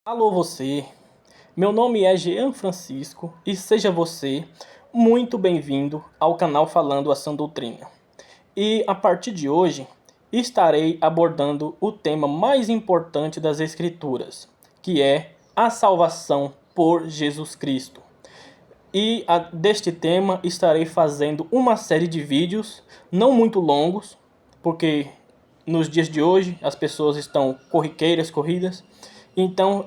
Alô você, meu nome é Jean Francisco e seja você muito bem-vindo ao canal Falando a Sã Doutrina. E a partir de hoje estarei abordando o tema mais importante das Escrituras, que é a salvação por Jesus Cristo. E deste tema estarei fazendo uma série de vídeos, não muito longos, porque nos dias de hoje as pessoas estão corridas, então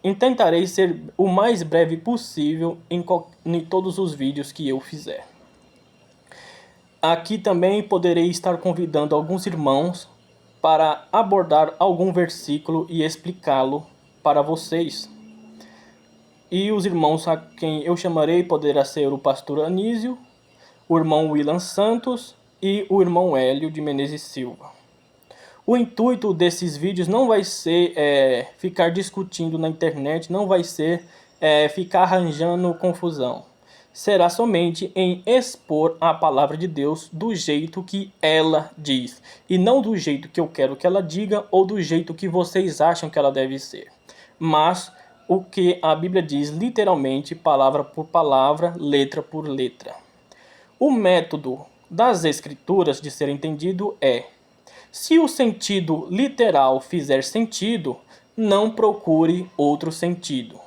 tentarei ser o mais breve possível em todos os vídeos que eu fizer. Aqui também poderei estar convidando alguns irmãos para abordar algum versículo e explicá-lo para vocês. E os irmãos a quem eu chamarei poderá ser o pastor Anísio, o irmão Willan Santos e o irmão Hélio de Menezes Silva. O intuito desses vídeos não vai ser ficar discutindo na internet, não vai ser ficar arranjando confusão. Será somente em expor a palavra de Deus do jeito que ela diz. E não do jeito que eu quero que ela diga ou do jeito que vocês acham que ela deve ser. Mas o que a Bíblia diz literalmente, palavra por palavra, letra por letra. O método das Escrituras de ser entendido é: se o sentido literal fizer sentido, não procure outro sentido.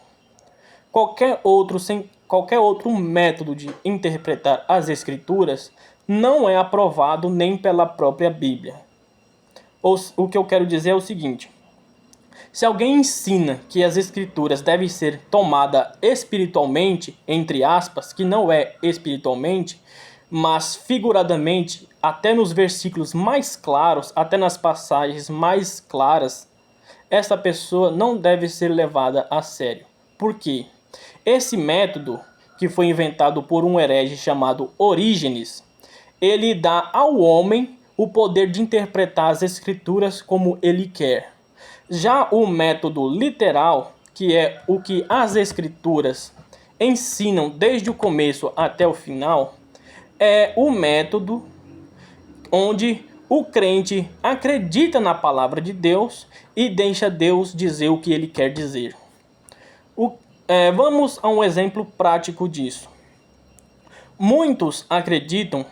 Qualquer outro método de interpretar as Escrituras não é aprovado nem pela própria Bíblia. O que eu quero dizer é o seguinte: se alguém ensina que as Escrituras devem ser tomadas espiritualmente, entre aspas, que não é espiritualmente, mas figuradamente, até nos versículos mais claros, até nas passagens mais claras, essa pessoa não deve ser levada a sério. Por quê? Esse método, que foi inventado por um herege chamado Orígenes, ele dá ao homem o poder de interpretar as Escrituras como ele quer. Já o método literal, que é o que as Escrituras ensinam desde o começo até o final, é o método onde o crente acredita na palavra de Deus e deixa Deus dizer o que ele quer dizer. Vamos a um exemplo prático disso. Muitos acreditam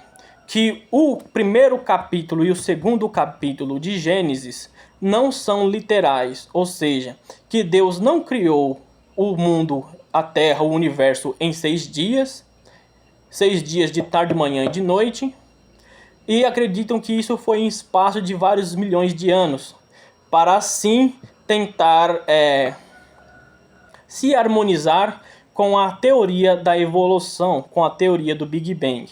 que o primeiro capítulo e o segundo capítulo de Gênesis não são literais, ou seja, que Deus não criou o mundo, a terra, o universo em 6 dias, 6 dias de tarde, manhã e de noite, e acreditam que isso foi em espaço de vários milhões de anos, para assim tentar se harmonizar com a teoria da evolução, com a teoria do Big Bang.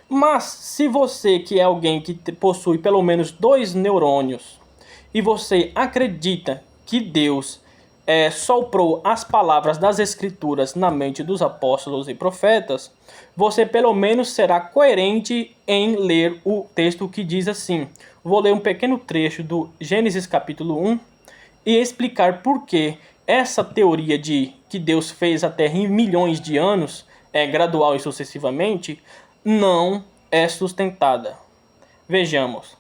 Mas se você, que é alguém que possui pelo menos 2 neurônios, e você acredita que Deus soprou as palavras das Escrituras na mente dos apóstolos e profetas, você pelo menos será coerente em ler o texto que diz assim. Vou ler um pequeno trecho do Gênesis capítulo 1 e explicar por que essa teoria de que Deus fez a Terra em milhões de anos, gradual e sucessivamente, não é sustentada. Vejamos.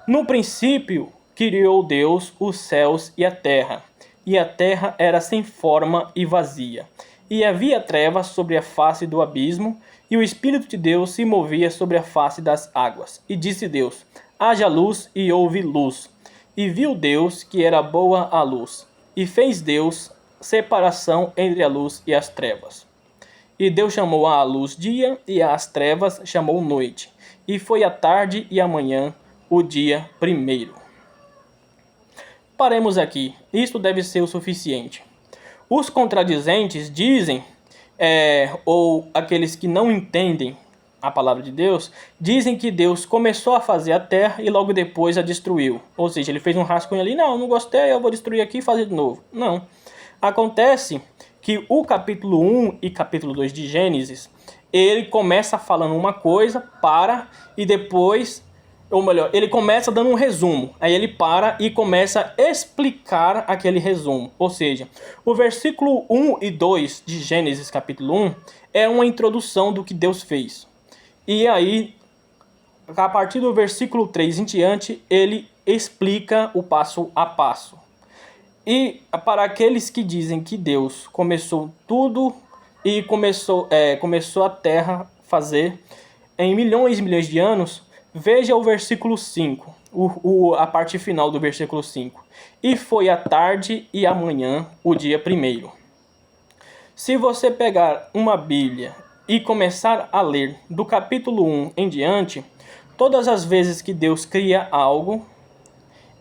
No princípio, criou Deus os céus e a terra era sem forma e vazia. E havia trevas sobre a face do abismo, e o Espírito de Deus se movia sobre a face das águas. E disse Deus: haja luz, e houve luz. E viu Deus que era boa a luz. E fez Deus separação entre a luz e as trevas. E Deus chamou a luz dia, e às trevas chamou noite. E foi a tarde e a manhã, o dia primeiro. Paremos aqui. Isto deve ser o suficiente. Os contradizentes dizem, ou aqueles que não entendem a palavra de Deus, dizem que Deus começou a fazer a terra e logo depois a destruiu. Ou seja, ele fez um rascunho ali, não gostei, eu vou destruir aqui e fazer de novo. Não. Acontece que o capítulo 1 e capítulo 2 de Gênesis, ele começa falando uma coisa, para, e depois, ou melhor, ele começa dando um resumo, aí ele para e começa a explicar aquele resumo. Ou seja, o versículo 1 e 2 de Gênesis capítulo 1 é uma introdução do que Deus fez. E aí, a partir do versículo 3 em diante, ele explica o passo a passo. E para aqueles que dizem que Deus começou tudo e começou a Terra fazer em milhões e milhões de anos, veja o versículo 5, a parte final do versículo 5. E foi a tarde e a manhã, o dia primeiro. Se você pegar uma Bíblia e começar a ler do capítulo 1 em diante, todas as vezes que Deus cria algo,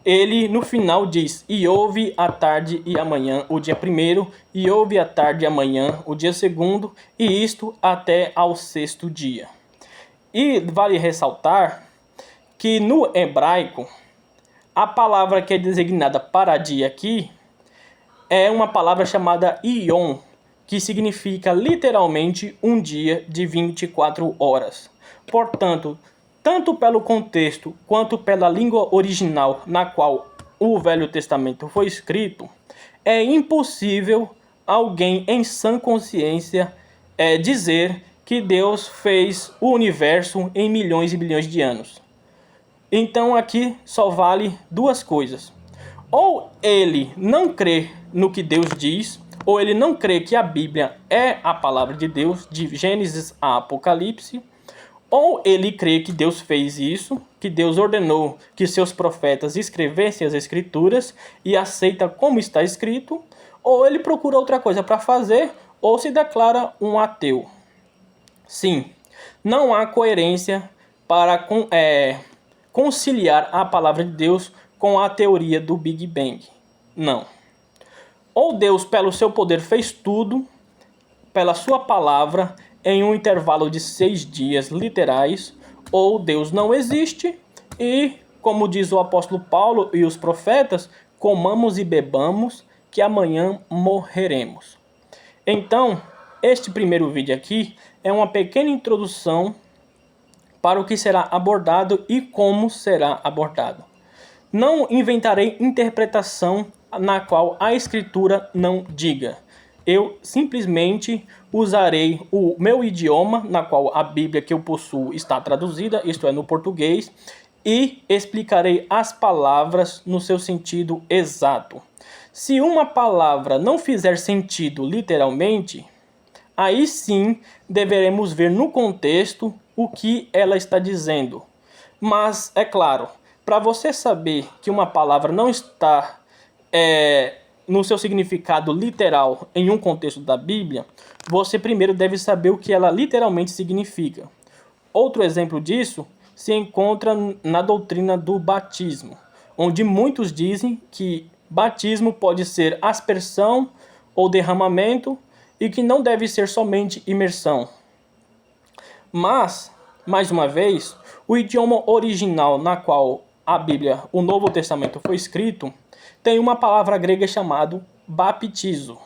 ele no final diz: e houve a tarde e a manhã, o dia primeiro, e houve a tarde e a manhã, o dia segundo, e isto até ao sexto dia. E vale ressaltar que no hebraico, a palavra que é designada para dia aqui é uma palavra chamada Yom, que significa literalmente um dia de 24 horas. Portanto, tanto pelo contexto quanto pela língua original na qual o Velho Testamento foi escrito, é impossível alguém em sã consciência dizer que Deus fez o universo em milhões e bilhões de anos. Então aqui só vale duas coisas. Ou ele não crê no que Deus diz, ou ele não crê que a Bíblia é a palavra de Deus, de Gênesis a Apocalipse, ou ele crê que Deus fez isso, que Deus ordenou que seus profetas escrevessem as escrituras e aceita como está escrito, ou ele procura outra coisa para fazer, ou se declara um ateu. Sim, não há coerência para conciliar a palavra de Deus com a teoria do Big Bang. Não. Ou Deus, pelo seu poder, fez tudo, pela sua palavra, em um intervalo de 6 dias literais, ou Deus não existe e, como diz o apóstolo Paulo e os profetas, comamos e bebamos, que amanhã morreremos. Então, este primeiro vídeo aqui é uma pequena introdução para o que será abordado e como será abordado. Não inventarei interpretação na qual a escritura não diga. Eu simplesmente usarei o meu idioma, na qual a Bíblia que eu possuo está traduzida, isto é, no português, e explicarei as palavras no seu sentido exato. Se uma palavra não fizer sentido literalmente, aí sim deveremos ver no contexto o que ela está dizendo. Mas, é claro, para você saber que uma palavra não está no seu significado literal em um contexto da Bíblia, você primeiro deve saber o que ela literalmente significa. Outro exemplo disso se encontra na doutrina do batismo, onde muitos dizem que batismo pode ser aspersão ou derramamento e que não deve ser somente imersão. Mas, mais uma vez, o idioma original na qual a Bíblia, o Novo Testamento, foi escrito, tem uma palavra grega chamada baptizo.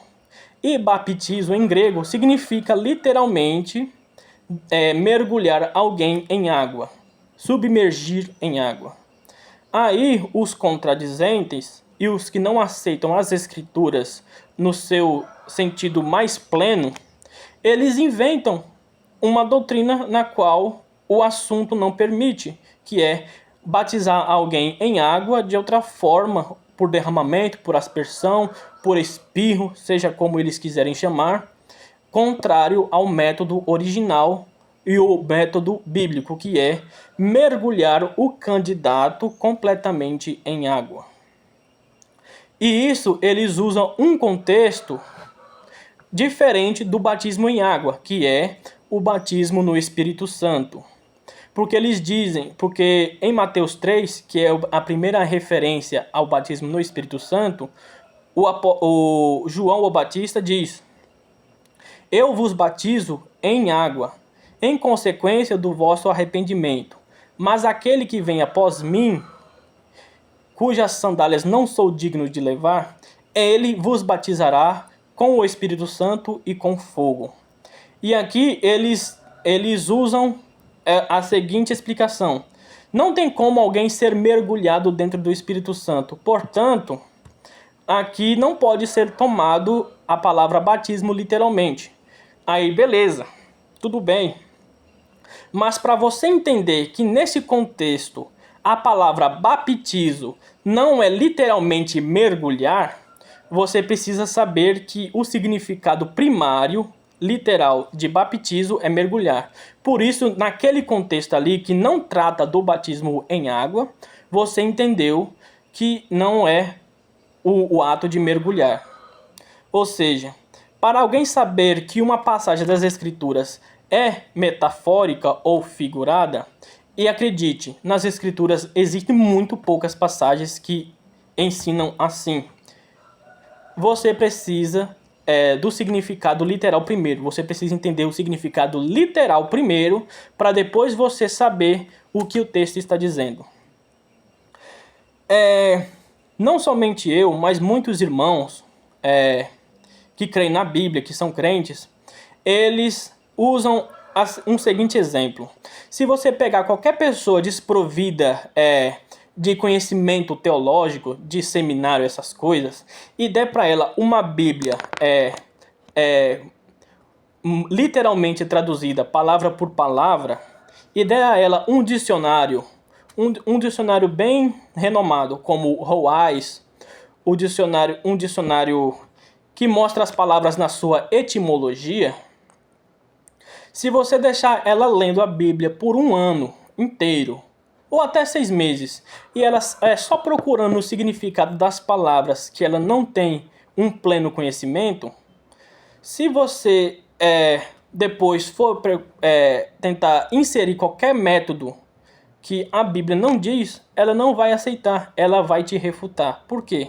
E baptizo em grego significa literalmente mergulhar alguém em água, submergir em água. Aí os contradizentes e os que não aceitam as escrituras no seu sentido mais pleno, eles inventam uma doutrina na qual o assunto não permite, que é batizar alguém em água de outra forma, por derramamento, por aspersão, por espirro, seja como eles quiserem chamar, contrário ao método original e o método bíblico, que é mergulhar o candidato completamente em água. E isso eles usam um contexto diferente do batismo em água, que é o batismo no Espírito Santo. Porque eles dizem, porque em Mateus 3, que é a primeira referência ao batismo no Espírito Santo, o João o Batista diz: eu vos batizo em água, em consequência do vosso arrependimento. Mas aquele que vem após mim, cujas sandálias não sou digno de levar, ele vos batizará com o Espírito Santo e com fogo. E aqui eles usam a seguinte explicação: não tem como alguém ser mergulhado dentro do Espírito Santo. Portanto, aqui não pode ser tomado a palavra batismo literalmente. Aí, beleza, tudo bem. Mas para você entender que nesse contexto a palavra baptizo não é literalmente mergulhar, você precisa saber que o significado primário, literal, de batismo é mergulhar. Por isso, naquele contexto ali que não trata do batismo em água, você entendeu que não é o ato de mergulhar. Ou seja, para alguém saber que uma passagem das Escrituras é metafórica ou figurada, e acredite, nas Escrituras existem muito poucas passagens que ensinam assim. Você precisa do significado literal primeiro. Você precisa entender o significado literal primeiro, para depois você saber o que o texto está dizendo. Não somente eu, mas muitos irmãos que creem na Bíblia, que são crentes, eles usam um seguinte exemplo. Se você pegar qualquer pessoa desprovida de conhecimento teológico, de seminário, essas coisas, e der para ela uma Bíblia literalmente traduzida, palavra por palavra, e der a ela um dicionário, um dicionário bem renomado, como o Wise, um dicionário que mostra as palavras na sua etimologia, se você deixar ela lendo a Bíblia por um ano inteiro, ou até 6 meses, e ela só procurando o significado das palavras que ela não tem um pleno conhecimento, se você depois for tentar inserir qualquer método que a Bíblia não diz, ela não vai aceitar, ela vai te refutar. Por quê?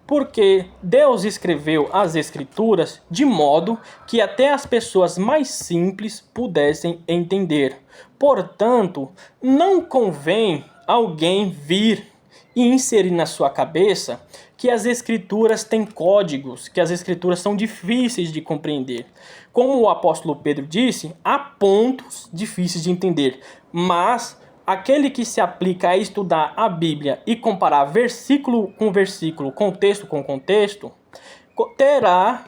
Porque Deus escreveu as Escrituras de modo que até as pessoas mais simples pudessem entender. Portanto, não convém alguém vir e inserir na sua cabeça que as Escrituras têm códigos, que as Escrituras são difíceis de compreender. Como o apóstolo Pedro disse, há pontos difíceis de entender, mas aquele que se aplica a estudar a Bíblia e comparar versículo com versículo, contexto com contexto, terá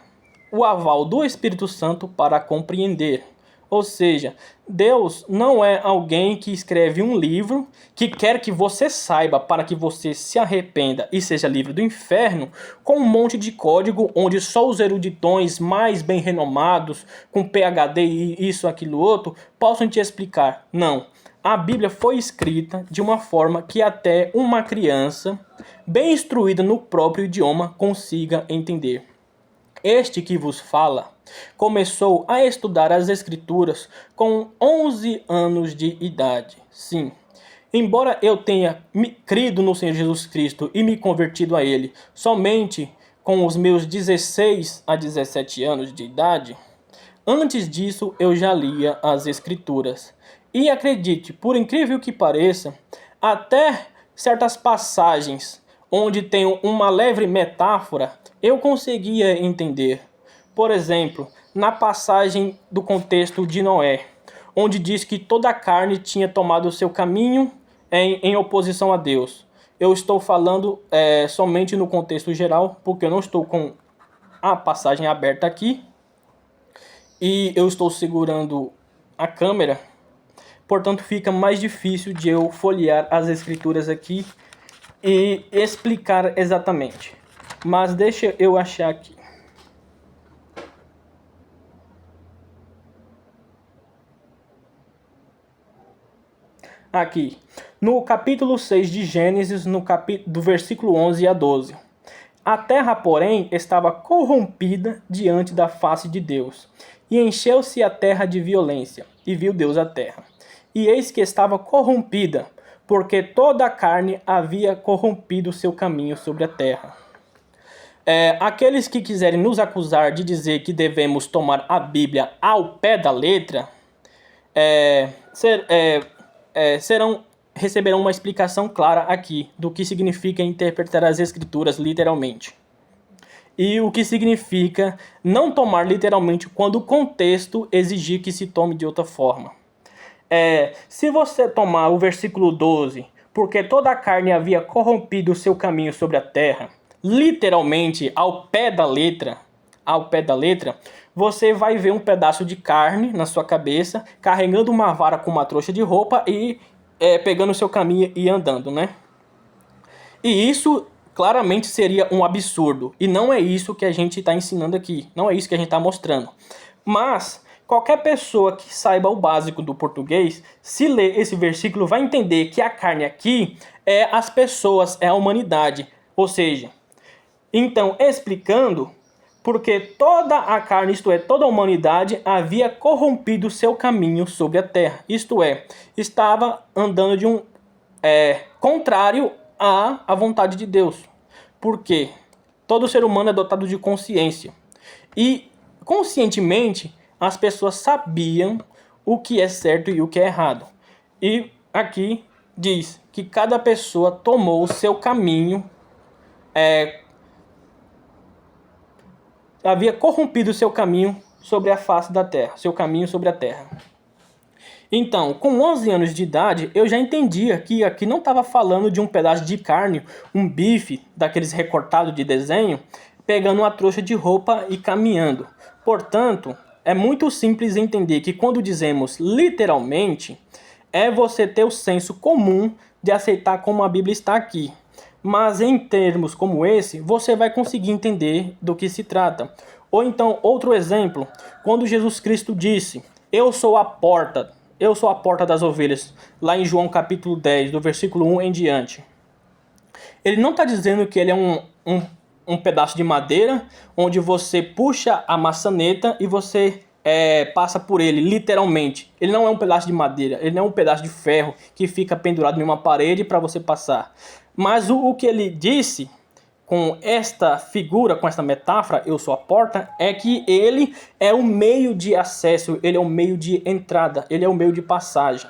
o aval do Espírito Santo para compreender. Ou seja, Deus não é alguém que escreve um livro que quer que você saiba para que você se arrependa e seja livre do inferno, com um monte de código onde só os eruditões mais bem renomados, com PhD e isso, aquilo, outro, possam te explicar. Não. A Bíblia foi escrita de uma forma que até uma criança, bem instruída no próprio idioma, consiga entender. Este que vos fala começou a estudar as Escrituras com 11 anos de idade. Sim, embora eu tenha crido no Senhor Jesus Cristo e me convertido a Ele somente com os meus 16 a 17 anos de idade, antes disso eu já lia as Escrituras. E acredite, por incrível que pareça, até certas passagens onde tem uma leve metáfora, eu conseguia entender. Por exemplo, na passagem do contexto de Noé, onde diz que toda a carne tinha tomado o seu caminho em oposição a Deus. Eu estou falando somente no contexto geral, porque eu não estou com a passagem aberta aqui. E eu estou segurando a câmera, portanto fica mais difícil de eu folhear as escrituras aqui e explicar exatamente. Mas deixa eu achar aqui. Aqui, no capítulo 6 de Gênesis, do versículo 11 a 12. A terra, porém, estava corrompida diante da face de Deus, e encheu-se a terra de violência, e viu Deus a terra. E eis que estava corrompida, porque toda a carne havia corrompido o seu caminho sobre a terra. Aqueles que quiserem nos acusar de dizer que devemos tomar a Bíblia ao pé da letra, receberão uma explicação clara aqui do que significa interpretar as Escrituras literalmente. E o que significa não tomar literalmente quando o contexto exigir que se tome de outra forma. Se você tomar o versículo 12, porque toda a carne havia corrompido o seu caminho sobre a terra, literalmente ao pé da letra, você vai ver um pedaço de carne na sua cabeça, carregando uma vara com uma trouxa de roupa e pegando o seu caminho e andando, né? E isso claramente seria um absurdo. E não é isso que a gente está ensinando aqui. Não é isso que a gente está mostrando. Mas qualquer pessoa que saiba o básico do português, se ler esse versículo, vai entender que a carne aqui é as pessoas, é a humanidade. Ou seja, então explicando, porque toda a carne, isto é, toda a humanidade, havia corrompido seu caminho sobre a terra. Isto é, estava andando de um contrário à vontade de Deus. Porque todo ser humano é dotado de consciência. E conscientemente as pessoas sabiam o que é certo e o que é errado. E aqui diz que cada pessoa tomou o seu caminho, havia corrompido o seu caminho sobre a face da terra, seu caminho sobre a terra. Então, com 11 anos de idade, eu já entendia que aqui não estava falando de um pedaço de carne, um bife daqueles recortados de desenho, pegando uma trouxa de roupa e caminhando. Portanto, é muito simples entender que quando dizemos literalmente, é você ter o senso comum de aceitar como a Bíblia está aqui. Mas em termos como esse, você vai conseguir entender do que se trata. Ou então, outro exemplo, quando Jesus Cristo disse, eu sou a porta das ovelhas, lá em João capítulo 10, do versículo 1 em diante. Ele não está dizendo que ele é um pedaço de madeira, onde você puxa a maçaneta e você passa por ele, literalmente. Ele não é um pedaço de madeira, ele não é um pedaço de ferro que fica pendurado em uma parede para você passar. Mas o que ele disse com esta figura, com esta metáfora, eu sou a porta, é que ele é o meio de acesso, ele é o meio de entrada, ele é o meio de passagem.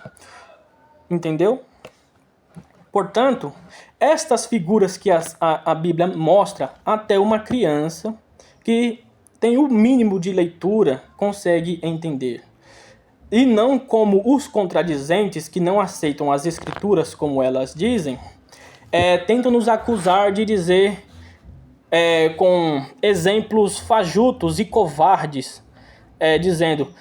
Entendeu? Portanto, estas figuras que a Bíblia mostra, até uma criança que tem o mínimo de leitura consegue entender. E não como os contradizentes que não aceitam as escrituras como elas dizem, tentam nos acusar de dizer com exemplos fajutos e covardes, dizendo,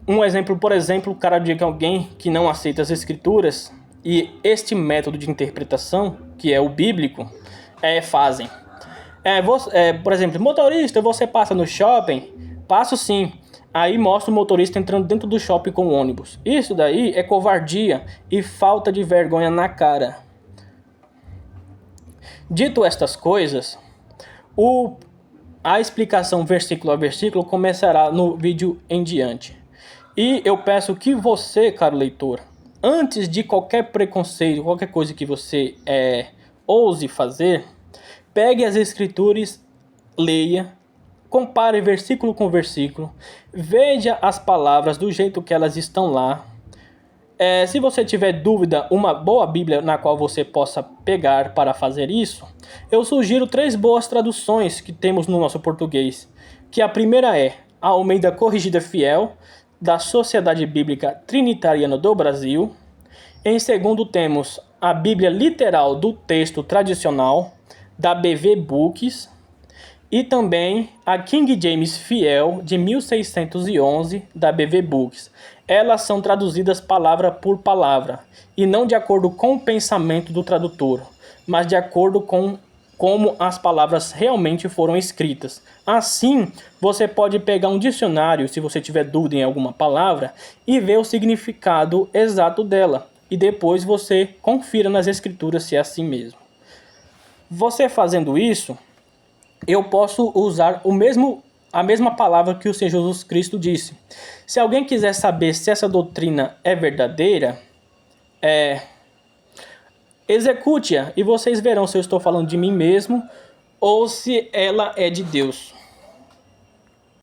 um exemplo, por exemplo, o cara diz que alguém que não aceita as escrituras e este método de interpretação, que é o bíblico, fazem. Por exemplo, motorista, você passa no shopping? Passo sim. Aí mostra o motorista entrando dentro do shopping com o ônibus. Isso daí é covardia e falta de vergonha na cara. Dito estas coisas, a explicação versículo a versículo começará no vídeo em diante. E eu peço que você, caro leitor, antes de qualquer preconceito, qualquer coisa que você ouse fazer, pegue as escrituras, leia, compare versículo com versículo, veja as palavras do jeito que elas estão lá. Se você tiver dúvida, uma boa Bíblia na qual você possa pegar para fazer isso, eu sugiro 3 boas traduções que temos no nosso português. Que a primeira é a Almeida Corrigida Fiel, da Sociedade Bíblica Trinitariana do Brasil. Em segundo temos a Bíblia Literal do Texto Tradicional, da BV Books. E também a King James Fiel, de 1611, da BV Books. Elas são traduzidas palavra por palavra, e não de acordo com o pensamento do tradutor, mas de acordo com como as palavras realmente foram escritas. Assim, você pode pegar um dicionário, se você tiver dúvida em alguma palavra, e ver o significado exato dela, e depois você confira nas escrituras se é assim mesmo. Você fazendo isso, eu posso usar a mesma palavra que o Senhor Jesus Cristo disse. Se alguém quiser saber se essa doutrina é verdadeira, execute-a e vocês verão se eu estou falando de mim mesmo ou se ela é de Deus.